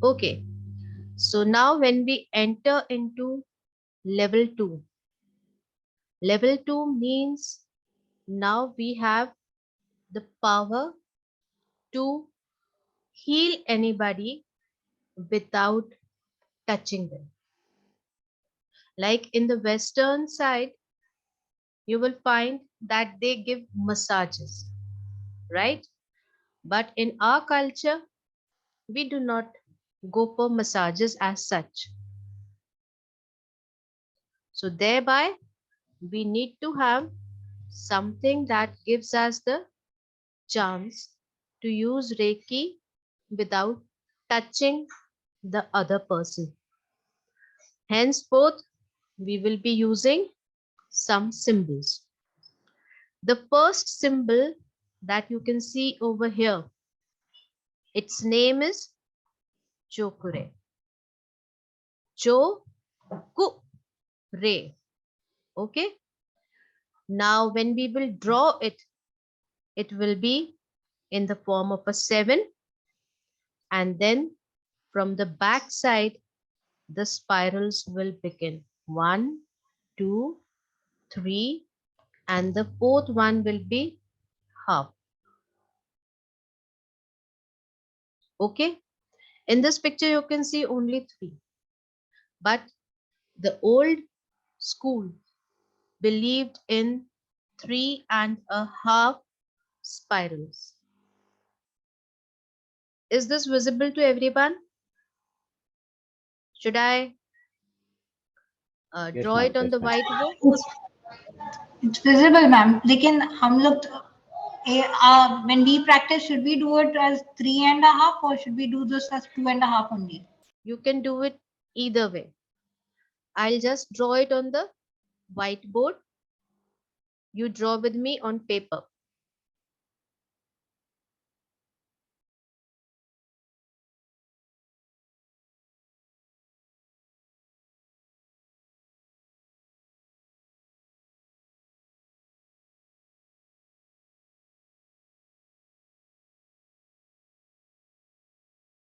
Okay. So now when we enter into level 2, level 2 means now we have the power to heal anybody without touching them. Like in the Western side, you will find that they give massages, right? But in our culture, we do not go for massages as such. So thereby, we need to have something that gives us the chance to use Reiki without touching the other person. Henceforth, we will be using some symbols. The first symbol that you can see over here, its name is Chokure. Chokure. Okay. Now, when we will draw it, it will be in the form of a 7, and then from the back side, the spirals will begin. 1, 2, 3, and the fourth one will be half. Okay. In this picture, you can see only 3. But the old school believed in 3.5 spirals. Is this visible to everyone? Should I Yes, draw ma'am. it on Yes, the ma'am. whiteboard? It's visible, ma'am. लेकिन हम लोग when we practice, should we do it as 3.5 or should we do this as 2.5 only? You can do it either way. I'll just draw it on the whiteboard. You draw with me on paper.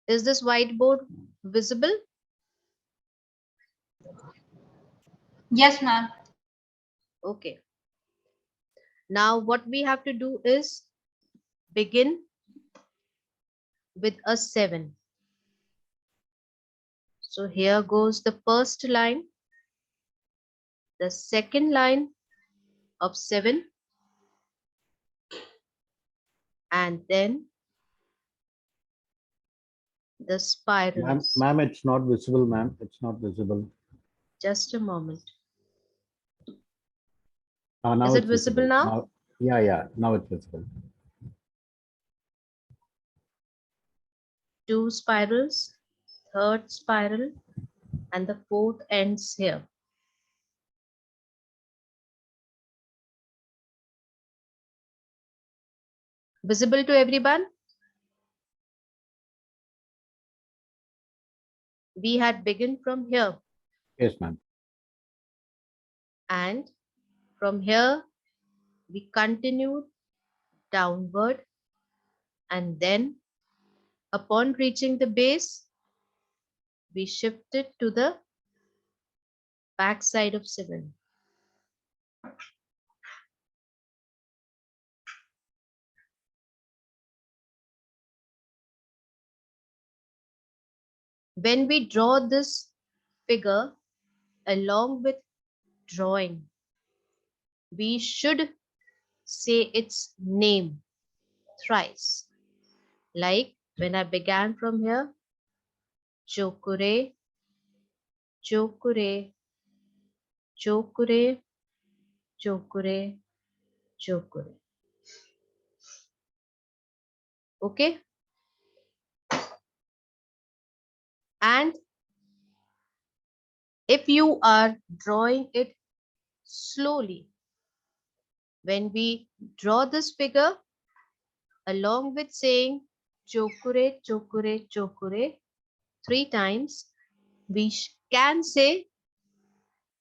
Is this whiteboard visible? Yes, ma'am. Okay. Now what we have to do is begin with a 7. So here goes the first line, the second line of 7, and then the spirals. Ma'am, it's not visible, ma'am. It's not visible. Just a moment. Now Is it it's visible visible. now? Now, yeah. Now it's visible. 2 spirals, third spiral, and the fourth ends here. Visible to everyone? We had begun from here, Yes, ma'am. and from here we continued downward, and then upon reaching the base, we shifted to the back side of 7. When we draw this figure along with drawing, we should say its name thrice. Like when I began from here, Chokure, Chokure, Chokure, Chokure, Chokure. Okay? And if you are drawing it slowly, when we draw this figure along with saying Chokure, Chokure, Chokure 3 times, we can say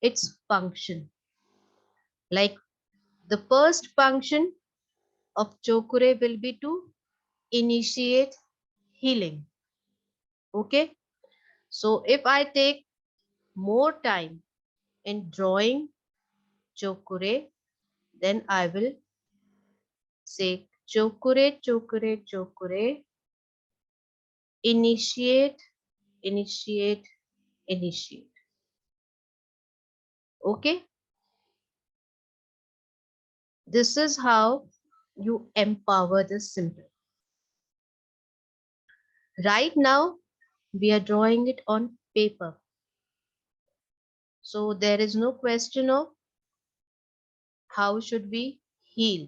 its function. Like the first function of Chokure will be to initiate healing. Okay? So if I take more time in drawing chokure, then I will say chokure, chokure, chokure, initiate, initiate, initiate. Okay, this is how you empower the symbol. Right now, we are drawing it on paper. So there is no question of how should we heal.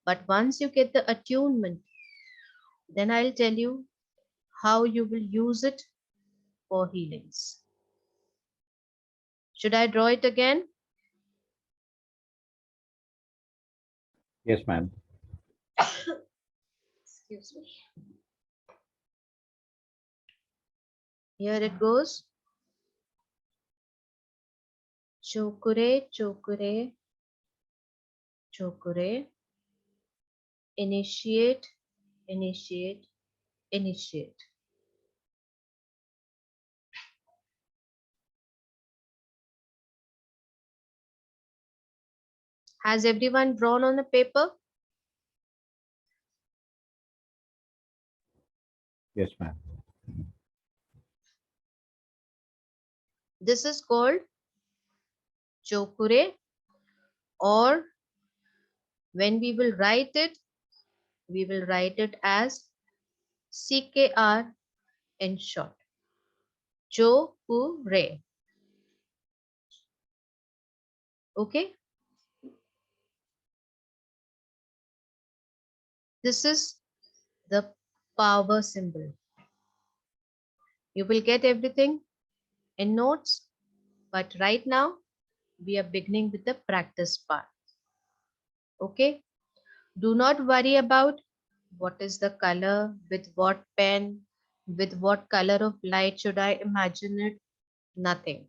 But once you get the attunement, then I'll tell you how you will use it for healings. Should I draw it again? Yes, ma'am. Excuse me. Here it goes. Chokure, chokure, chokure. Initiate, initiate, initiate. Has everyone drawn on the paper? Yes, ma'am. This is called chokure, or when we will write it, we will write it as CKR in short. Chokure. Okay. This is the power symbol. You will get everything in notes, but right now we are beginning with the practice part. Okay. Do not worry about what is the color, with what pen, with what color of light should I imagine it. Nothing.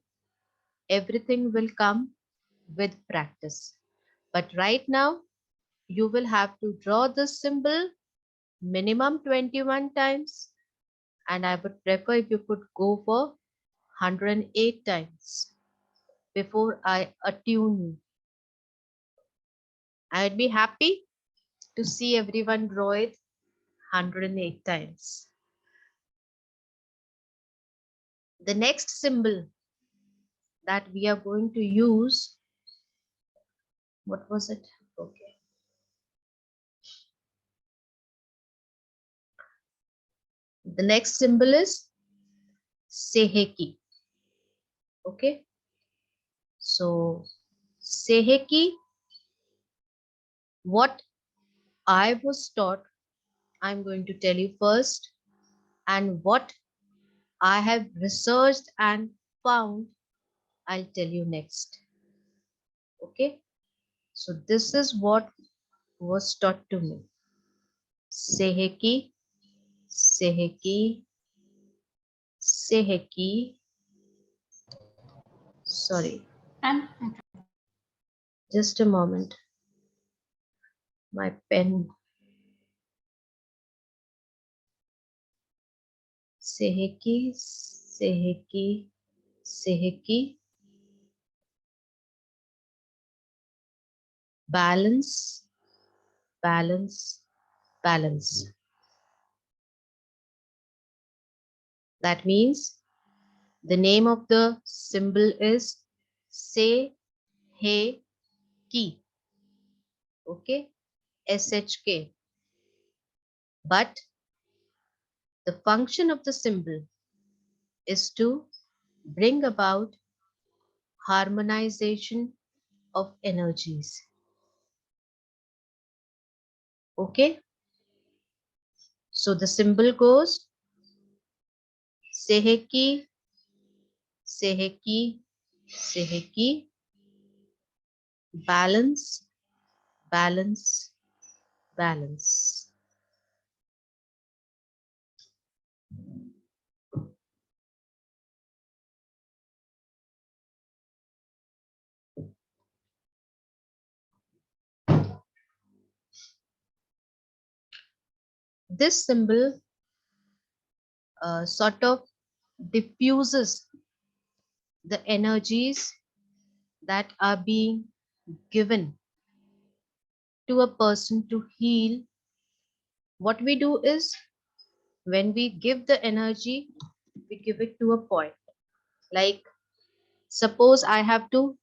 Everything will come with practice. But right now, you will have to draw this symbol minimum 21 times, and I would prefer if you could go for 108 times before I attune you. I'd be happy to see everyone draw it 108 times. The next symbol that we are going to use, what was it? Okay. The next symbol is Seheki. Okay. So Seheki, what I was taught, I'm going to tell you first, and what I have researched and found, I'll tell you next. Okay. So this is what was taught to me. Seheki, Seheki, Seheki. Sorry, And just a moment. My pen. Seheki, Seheki, Seheki. Balance, balance, balance. That means the name of the symbol is Se He Ki. Okay, SHK. But the function of the symbol is to bring about harmonization of energies. Okay, so the symbol goes Seheki, Seheki, Seheki, balance, balance, balance. This symbol sort of diffuses the energies that are being given to a person to heal. What we do is, when we give the energy, we give it to a point. Like, suppose I have to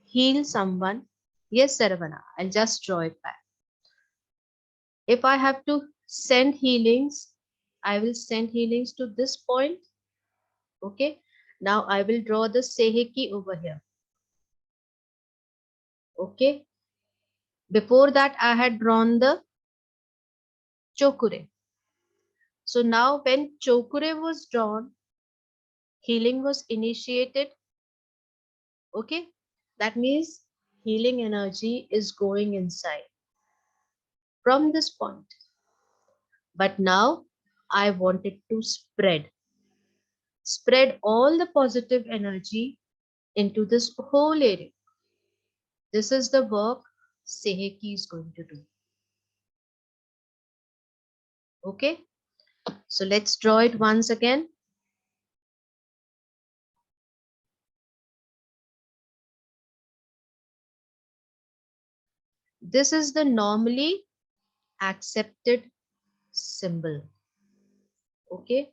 heal someone. Yes, Saravana, I'll just draw it back. If I have to send healings, I will send healings to this point. Okay. Now I will draw the Seheki over here. Okay. Before that, I had drawn the Chokure. So now when Chokure was drawn, healing was initiated. Okay. That means healing energy is going inside from this point. But now I want it to spread all the positive energy into this whole area. This is the work Seheki is going to do. Okay. So let's draw it once again. This is the normally accepted symbol. Okay.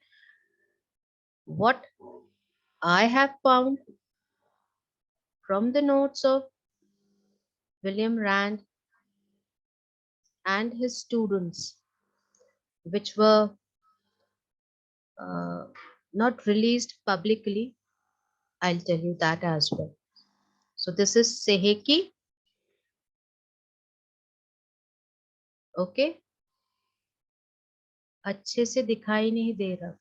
What I have found from the notes of William Rand and his students, which were uh, not released publicly, I'll tell you that as well. So this is Seheki. Okay. अच्छे से दिखाई नहीं दे रहा।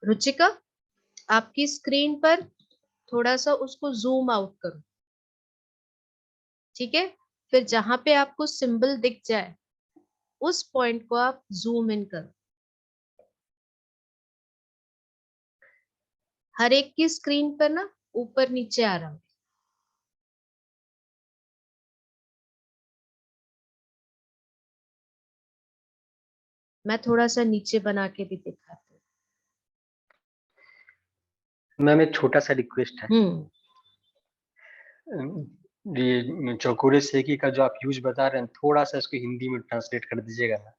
रुचिका, आपकी screen पर थोड़ा सा उसको जूम आउट करो, ठीक है? फिर जहां पे आपको सिंबल दिख जाए उस पॉइंट को आप जूम इन करो। हर एक की स्क्रीन पर ना ऊपर नीचे आ रहा है। मैं थोड़ा सा नीचे बना के भी दिखाती हूँ। मैम एक छोटा सा रिक्वेस्ट है, ये चौकोरे सेकी का जो आप यूज बता रहे हैं, थोड़ा सा इसको हिंदी में ट्रांसलेट कर दीजिएगा ना।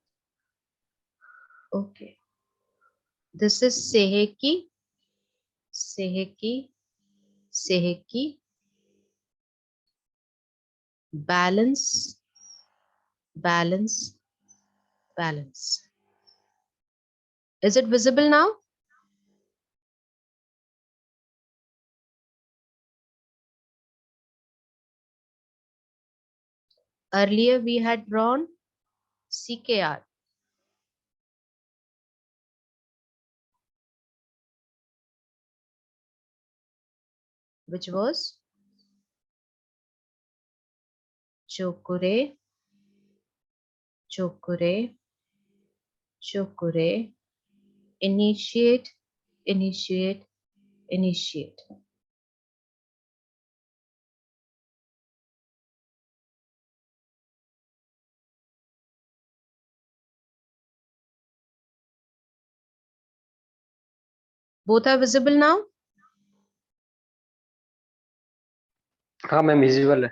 Okay, this is seiheki, seiheki, seiheki, balance, balance, balance. Is it visible now? Earlier we had drawn CKR. Which was Chokure, Chokure, Chokure, initiate, initiate, initiate. Both are visible now? हाँ ma'am, visible है।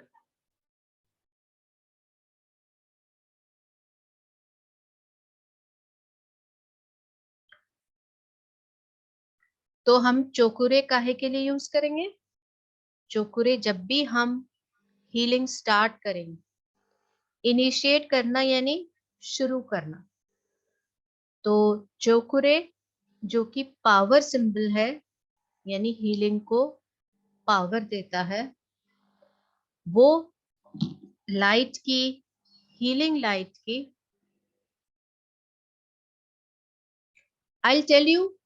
तो हम चोकुरे काहे के लिए use करेंगे? चोकुरे जब भी हम हीलिंग स्टार्ट करेंगे, इनिशिएट करना यानी शुरू करना, तो चोकुरे जो कि पावर सिंबल है, यानी हीलिंग को पावर देता है, वो लाइट की, हीलिंग लाइट की, I'll tell you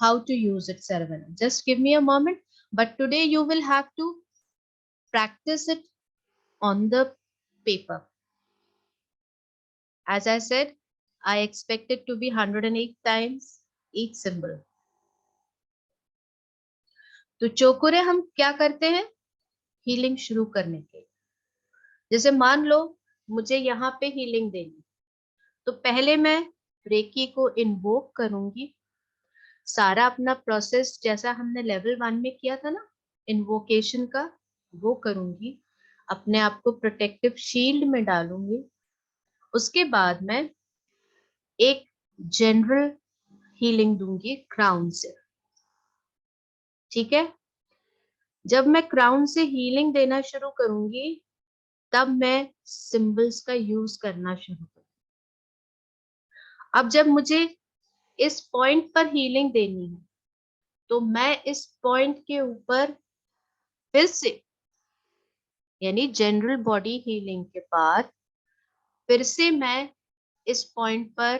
how to use it, Saravana. Just give me a moment. But today you will have to practice it on the paper. As I said, I expect it to be 108 times each symbol. तो चोकुरे हम क्या करते हैं healing शुरू करने के? जैसे मान लो मुझे यहाँ पे हीलिंग देनी, तो पहले मैं रेकी को इन्वोक करूंगी, सारा अपना प्रोसेस जैसा हमने लेवल 1 में किया था ना, इन्वोकेशन का, वो करूंगी। अपने आप को प्रोटेक्टिव शील्ड में डालूंगी। उसके बाद मैं एक जनरल हीलिंग दूंगी क्राउन से। ठीक है? जब मैं क्राउन से हीलिंग देना शुरू करूंगी, तब मैं सिंबल्स का यूज करना शुरू करूंगी। अब जब मुझे इस पॉइंट पर हीलिंग देनी है, तो मैं इस पॉइंट के ऊपर फिर से, यानी जनरल बॉडी हीलिंग के बाद, फिर से मैं इस पॉइंट पर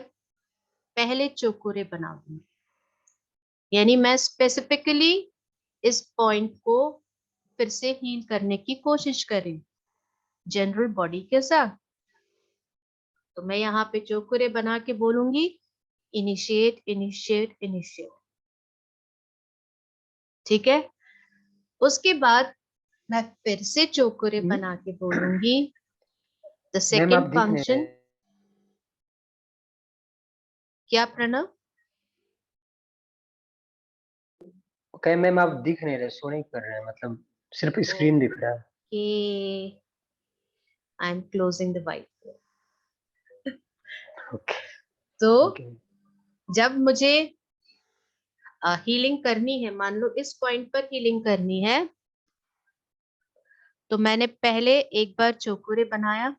पहले चोकोरे बना दूंगी। यानी मैं स्पेसिफिकली इस पॉइंट को फिर से हील करने की कोशिश करें जनरल बॉडी के साथ। तो मैं यहाँ पे चोकोरे बना के बोलूंगी, इनिशिएट इनिशिएट इनिशिएट। ठीक है? उसके बाद मैं फिर से चोकोरे बना के बोलूंगी, द मैम आप सेकेंड दिख नहीं फंक्शन। रहे। क्या प्रणव? ओके मैम आप दिख नहीं रहे, शो नहीं कर रहे हैं, मतलब सिर्फ स्क्रीन दिख रहा है। Okay, I'm closing the white. Okay तो ओके। जब मुझे हीलिंग करनी है, मान लो इस पॉइंट पर हीलिंग करनी है, तो मैंने पहले एक बार चोकुरे बनाया,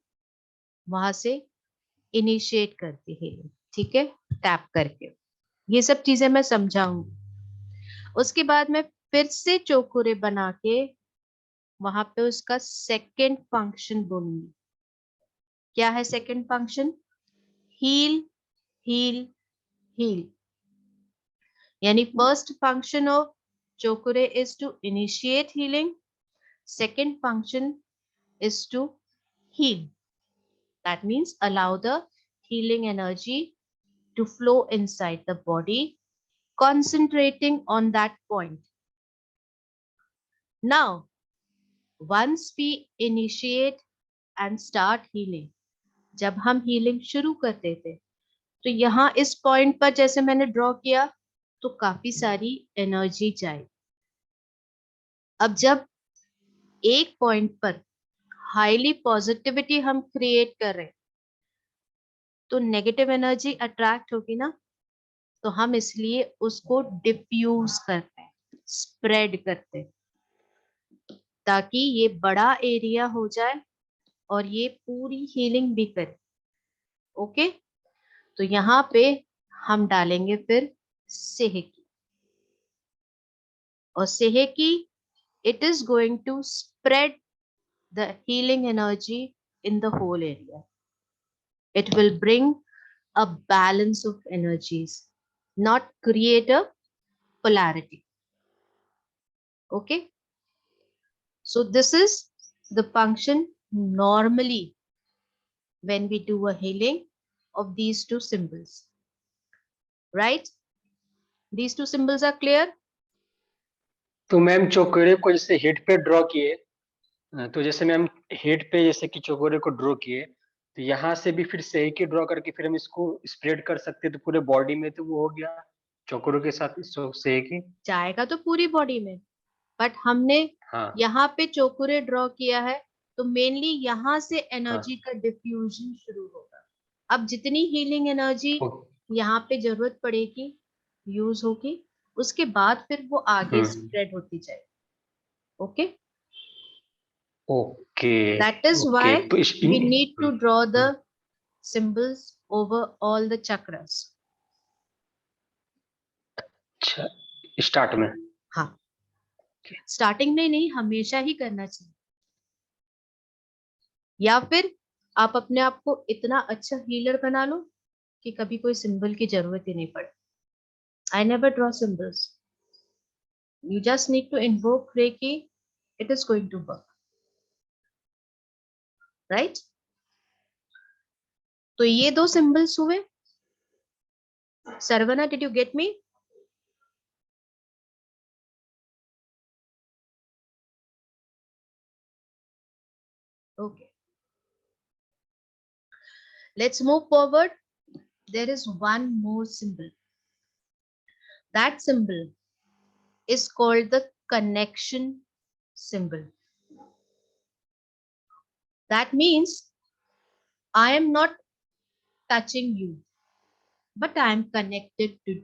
वहां से इनिशिएट करती हीलिंग। ठीक है? टैप करके। ये सब चीजें मैं समझाऊंगी। उसके बाद मैं फिर से चोकुरे बना के वहां पे उसका सेकंड फंक्शन बोलूंगी। क्या है second function? Heal heal heal. यानी first function of chokurei is to initiate healing, second function is to heal. That means allow the healing energy to flow inside the body, concentrating on that point. Now, once we initiate and start healing, जब हम healing शुरू करते थे, तो यहाँ इस point पर जैसे मैंने ड्रॉ किया, तो काफी सारी एनर्जी चाहिए। अब जब एक पॉइंट पर हाईली पॉजिटिविटी हम क्रिएट कर रहे हैं, तो नेगेटिव एनर्जी अट्रैक्ट होगी ना, तो हम इसलिए उसको डिफ्यूज करते हैं, स्प्रेड करते हैं, ताकि ये बड़ा एरिया हो जाए और ये पूरी हीलिंग भी करे। ओके? तो यहाँ पे हम डालेंगे फिर सेहकी, और seiheki, it is going to spread the healing energy in the whole area. It will bring a balance of energies, not create a polarity. Okay? So this is the function normally when we do a healing of these two symbols. Right? These two symbols are clear? तो ma'am चौकोरे को जैसे head पे draw किए, तो जैसे ma'am head पे जैसे कि चौकोरे को ड्रॉ किए, तो यहाँ से भी फिर सही के ड्रॉ करके फिर हम इसको स्प्रेड कर सकते हैं, तो पूरे बॉडी में तो वो हो गया चौकोरों के साथ सही की। जाएगा तो पूरी बॉडी में, बट हमने हाँ यहाँ पे चोकुरे ड्रॉ किया है, तो मेनली यहाँ से हाँ। एनर्जी का डिफ्यूजन शुरू होगा। अब जितनी हीलिंग एनर्जी यहाँ पे जरूरत पड़ेगी, यूज होगी, उसके बाद फिर वो आगे स्प्रेड होती जाएगी। Okay? Okay That is okay. why तो we need to draw the symbols over all the chakras. अच्छा, स्टार्ट में। हाँ, स्टार्टिंग में नहीं, हमेशा ही करना चाहिए। या फिर आप अपने आप को इतना अच्छा हीलर बना लो कि कभी कोई सिंबल की जरूरत ही नहीं पड़े। I never draw symbols. You just need to invoke Reiki. It is going to work. Right? तो ये दो symbols हुए। Sarvana, did you get me? Okay. Let's move forward. There is one more symbol. That symbol is called the connection symbol. That means I am not touching you, but I am connected to you.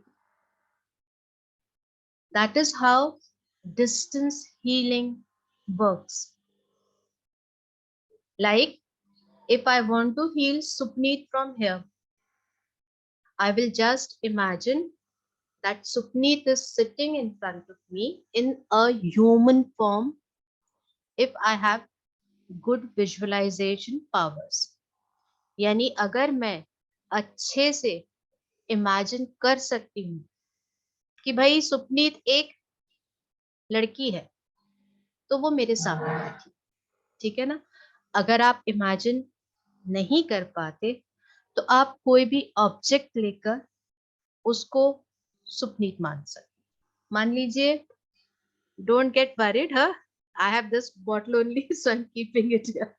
That is how distance healing works. Like if I want to heal Supneet from here, I will just imagine that Supneet is sitting in front of me in a human form if I have good visualization powers. यानी अगर मैं अच्छे से imagine कर सकती हूँ कि भाई सुपनीत एक लड़की है तो वो मेरे सामने बैठी, ठीक है ना। अगर आप इमेजिन नहीं कर पाते तो आप कोई भी ऑब्जेक्ट लेकर उसको सुपनीत मान सकते। मान लीजिए, डोंट गेट वरीड, हाँ, I have this bottle only so I am keeping it here.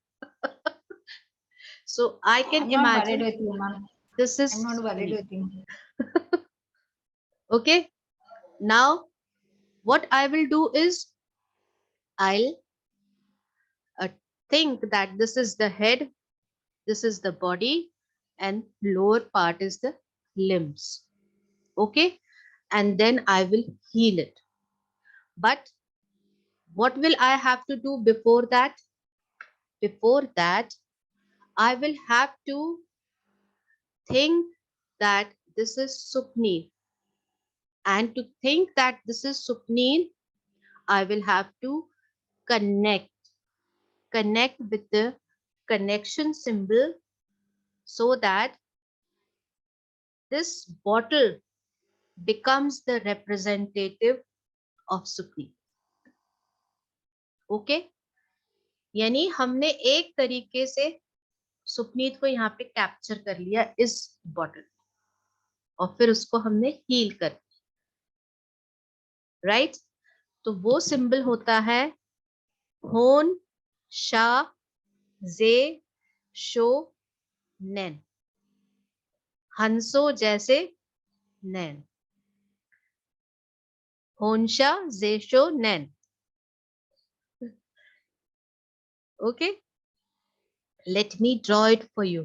So I can I'm not worried imagine with you, ma'am. this is I'm not worried Supneet. with you. Okay, now what I will do is I'll uh, think that this is the head, this is the body, and lower part is the limbs. Okay, and then I will heal it. But what will I have to do before that? Before that, I will have to think that this is Supneet. And to think that this is Supneet, I will have to connect, connect with the connection symbol so that this bottle becomes the representative of Supneet. Okay, यानी हमने एक तरीके से सुपनीत को यहाँ पे capture कर लिया इस बॉटल और फिर उसको हमने हील कर, राइट। तो वो सिंबल होता है होन शा जे शो नैन, हंसो जैसे nen, honsha zesho nen. Okay, let me draw it for you.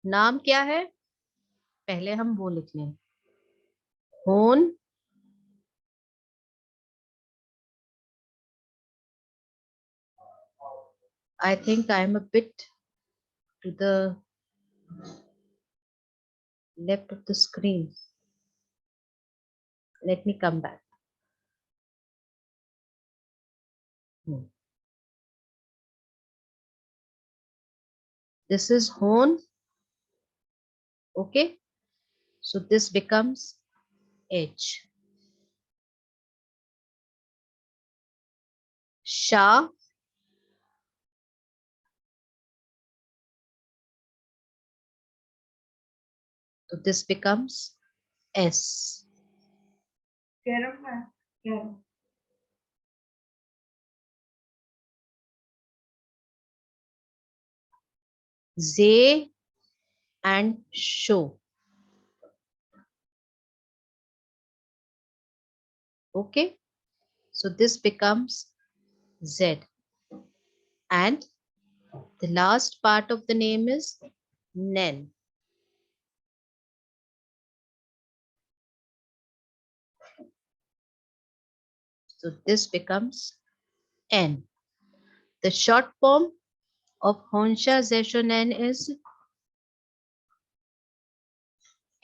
नाम क्या है, पहले हम वो लिख लें, होन I think I am a bit to the left of the screen. Let me come back. This is hone. Okay. So this becomes H. Sha. So this becomes S. Z and Sho. Okay. So this becomes Z. And the last part of the name is Nen. So this becomes N. The short form of Honsha Zeshonen is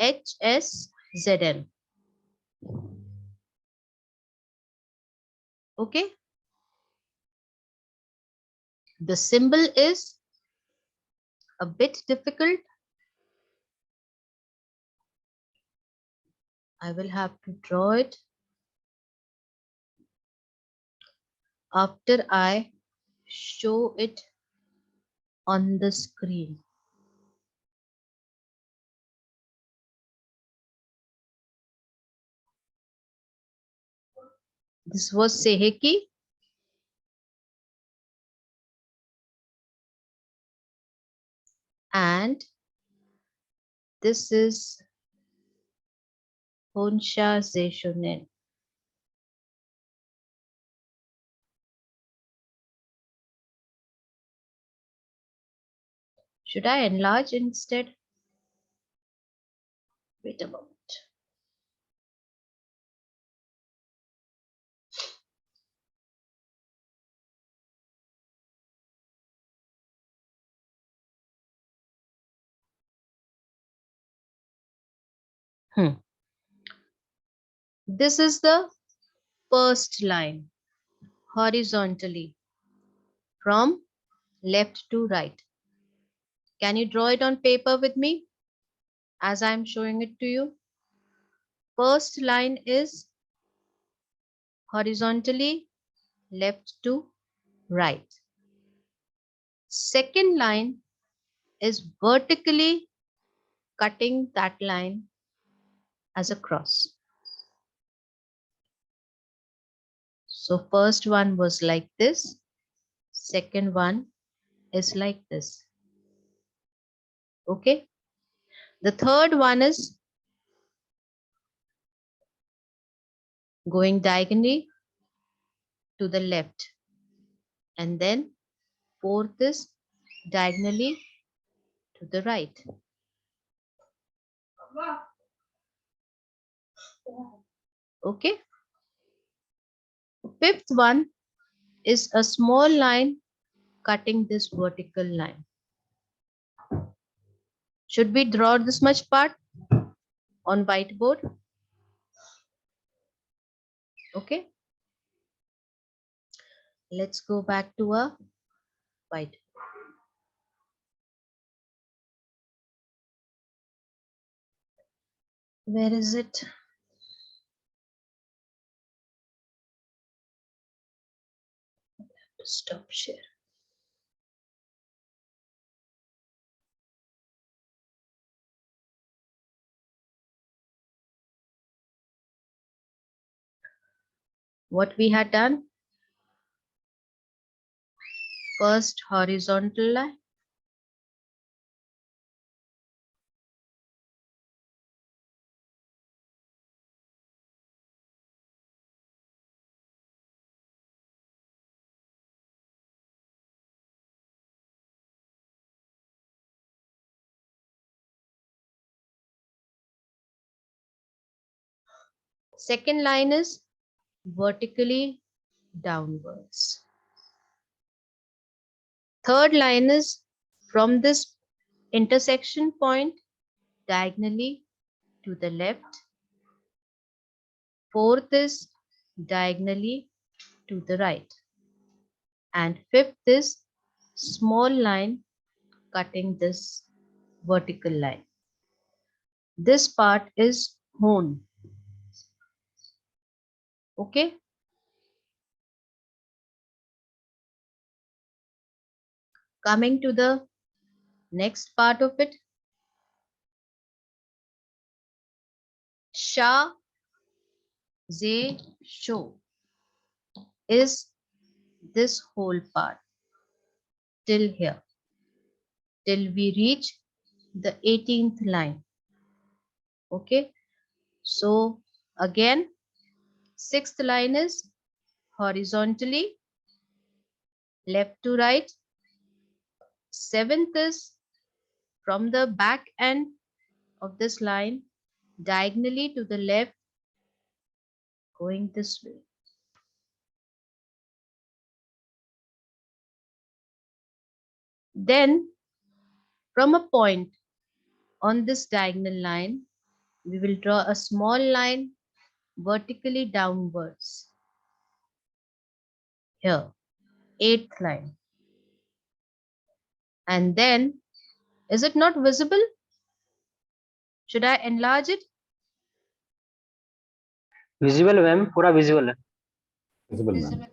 HSZN. Okay. The symbol is a bit difficult. I will have to draw it after I show it on the screen. This was Seheki. And this is Honsha Zeishonen. Should I enlarge instead? Wait a moment. This is the first line horizontally from left to right. Can you draw it on paper with me as I'm showing it to you? First line is horizontally left to right. Second line is vertically cutting that line as a cross. So first one was like this. Second one is like this. Okay. The third one is going diagonally to the left. And then fourth is diagonally to the right. Okay. Fifth one is a small line cutting this vertical line. Should we draw this much part on whiteboard? Okay. Let's go back to a white. Where is it? Stop share. What we had done? First horizontal line. Second line is vertically downwards. Third line is from this intersection point diagonally to the left. Fourth is diagonally to the right. And fifth is small line cutting this vertical line. This part is hone. Okay. Coming to the next part of it. Sha, Ze, Sho is this whole part till here, till we reach the 18th line. Okay. So again, sixth line is horizontally left to right. Seventh is from the back end of this line diagonally to the left, going this way. Then from a point on this diagonal line, we will draw a small line vertically downwards. Here, eighth line. And then, is it not visible? Should I enlarge it? Visible ma'am, पूरा visible है. Visible, ma'am.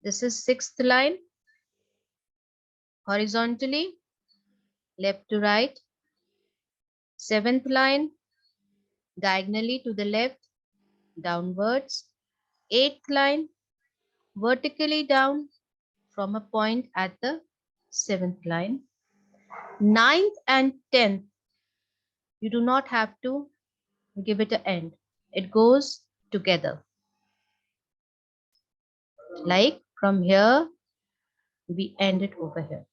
This is 6th line, horizontally, left to right. 7th line, diagonally to the left, downwards. 8th line, vertically down from a point at the 7th line. 9th and 10th, you do not have to give it an end. It goes together. Like from here, we end it over here.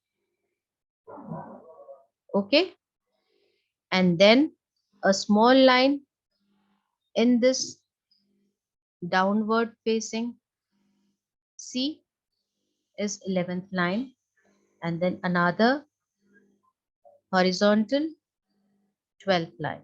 Okay? And then a small line in this downward facing C is 11th line, and then another horizontal 12th line.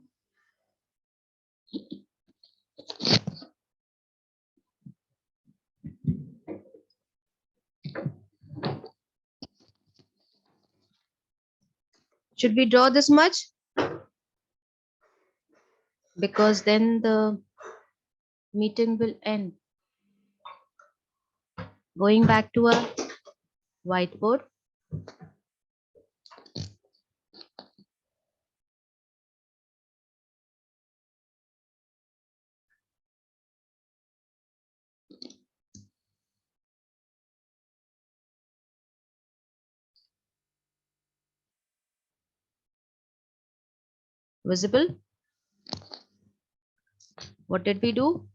Should we draw this much? Because then the meeting will end. Going back to a whiteboard. Visible? What did we do?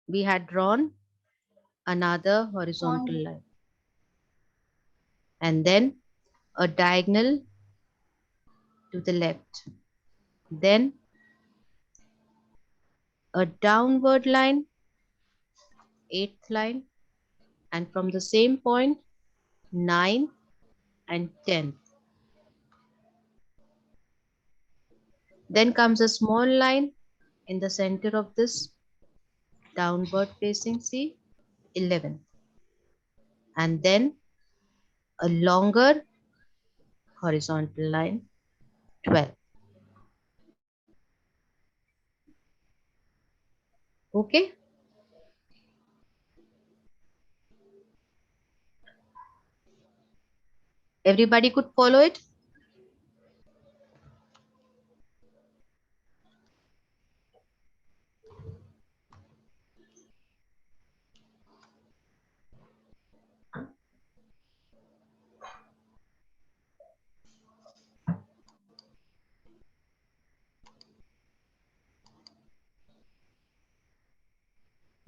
We had drawn another horizontal line. And then a diagonal to the left. Then a downward line, 8th line, and from the same point, 9 and 10. Then comes a small line in the center of this downward facing C, 11. And then a longer horizontal line, 12. Okay? Everybody could follow it?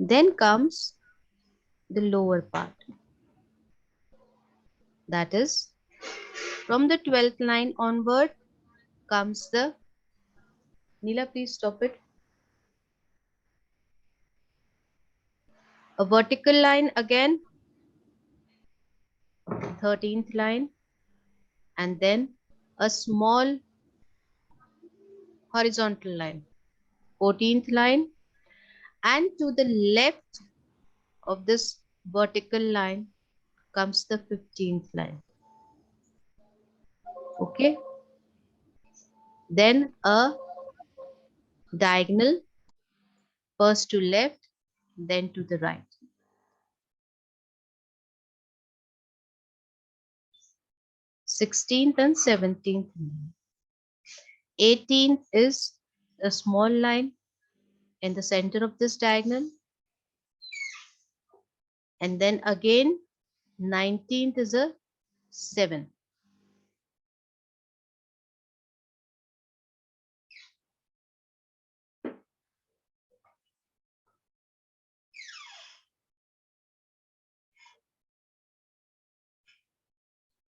Then comes the lower part. That is, from the 12th line onward comes the, Neela, please stop it. A vertical line again, 13th line, and then a small horizontal line, 14th line, and to the left of this vertical line comes the 15th line. Okay? Then a diagonal, first to left, then to the right. 16th and 17th. 18th is a small line in the center of this diagonal. And then again, 19th is a 7.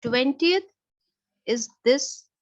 Twentieth is this